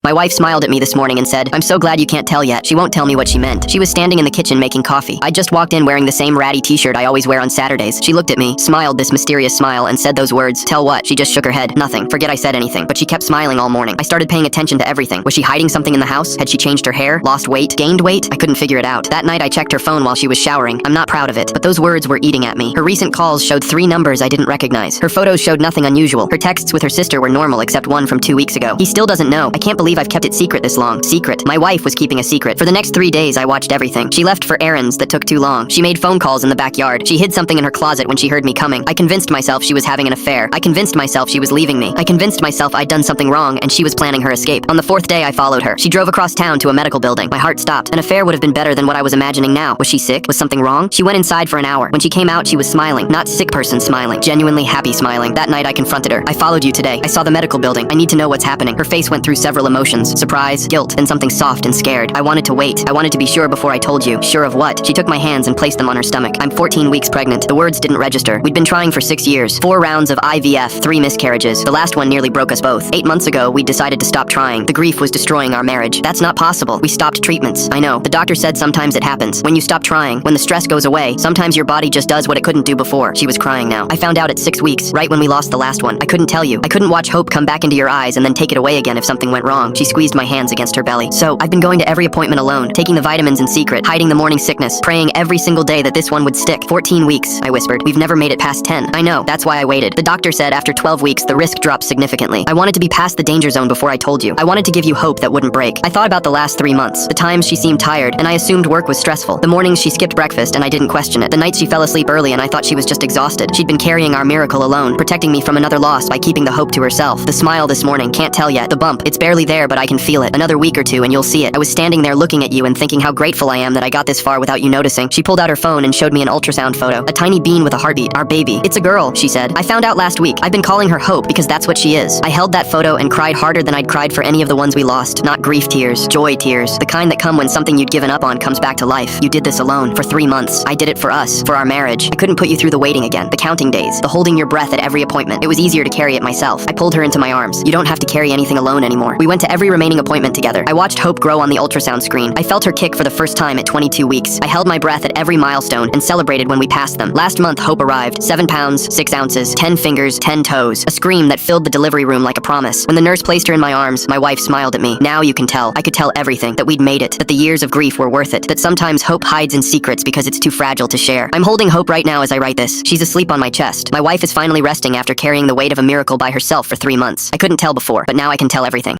My wife smiled at me this morning and said, "I'm so glad you can't tell yet." She won't tell me what she meant. She was standing in the kitchen making coffee. I just walked in wearing the same ratty t-shirt I always wear on Saturdays. She looked at me, smiled this mysterious smile, and said those words. Tell what? She just shook her head. Nothing. Forget I said anything. But she kept smiling all morning. I started paying attention to everything. Was she hiding something in the house? Had she changed her hair? Lost weight? Gained weight? I couldn't figure it out. That night I checked her phone while she was showering. I'm not proud of it, but those words were eating at me. Her recent calls showed 3 numbers I didn't recognize. Her photos showed nothing unusual. Her texts with her sister were normal except one from 2 weeks ago. He still doesn't know. I can't believe I've kept it secret this long. Secret. My wife was keeping a secret. For the next 3 days I watched everything. She left for errands that took too long. She made phone calls in the backyard. She hid something in her closet when she heard me coming. I convinced myself she was having an affair. I convinced myself she was leaving me. I convinced myself I'd done something wrong and she was planning her escape. On the 4th day I followed her. She drove across town to a medical building. My heart stopped. An affair would have been better than what I was imagining now. Was she sick? Was something wrong? She went inside for an hour. When she came out she was smiling. Not sick person smiling. Genuinely happy smiling. That night I confronted her. I followed you today. I saw the medical building. I need to know what's happening. Her face went through several emotions. Surprise, guilt, and something soft and scared. I wanted to wait. I wanted to be sure before I told you. Sure of what? She took my hands and placed them on her stomach. I'm 14 weeks pregnant. The words didn't register. We'd been trying for 6 years. 4 rounds of IVF, 3 miscarriages. The last one nearly broke us both. 8 months ago, we decided to stop trying. The grief was destroying our marriage. That's not possible. We stopped treatments. I know. The doctor said sometimes it happens. When you stop trying, when the stress goes away, sometimes your body just does what it couldn't do before. She was crying now. I found out at 6 weeks, right when we lost the last one. I couldn't tell you. I couldn't watch hope come back into your eyes and then take it away again if something went wrong. She squeezed my hands against her belly. So, I've been going to every appointment alone, taking the vitamins in secret, hiding the morning sickness, praying every single day that this one would stick. 14 weeks, I whispered. We've never made it past 10. I know. That's why I waited. The doctor said after 12 weeks, the risk dropped significantly. I wanted to be past the danger zone before I told you. I wanted to give you hope that wouldn't break. I thought about the last 3 months. The times she seemed tired, and I assumed work was stressful. The mornings she skipped breakfast, and I didn't question it. The nights she fell asleep early, and I thought she was just exhausted. She'd been carrying our miracle alone, protecting me from another loss by keeping the hope to herself. The smile this morning, can't tell yet. The bump, it's barely there, but I can feel it. Another week or two, and you'll see it. I was standing there looking at you and thinking how grateful I am that I got this far without you noticing. She pulled out her phone and showed me an ultrasound photo. A tiny bean with a heartbeat. Our baby. It's a girl, she said. I found out last week. I've been calling her Hope because that's what she is. I held that photo and cried harder than I'd cried for any of the ones we lost. Not grief tears, joy tears. The kind that come when something you'd given up on comes back to life. You did this alone for 3 months. I did it for us, for our marriage. I couldn't put you through the waiting again, the counting days, the holding your breath at every appointment. It was easier to carry it myself. I pulled her into my arms. You don't have to carry anything alone anymore. We went to every remaining appointment together. I watched Hope grow on the ultrasound screen. I felt her kick for the first time at 22 weeks. I held my breath at every milestone and celebrated when we passed them. Last month, Hope arrived. 7 pounds, 6 ounces, 10 fingers, 10 toes. A scream that filled the delivery room like a promise. When the nurse placed her in my arms, my wife smiled at me. Now you can tell. I could tell everything. That we'd made it. That the years of grief were worth it. That sometimes hope hides in secrets because it's too fragile to share. I'm holding Hope right now as I write this. She's asleep on my chest. My wife is finally resting after carrying the weight of a miracle by herself for 3 months. I couldn't tell before, but now I can tell everything.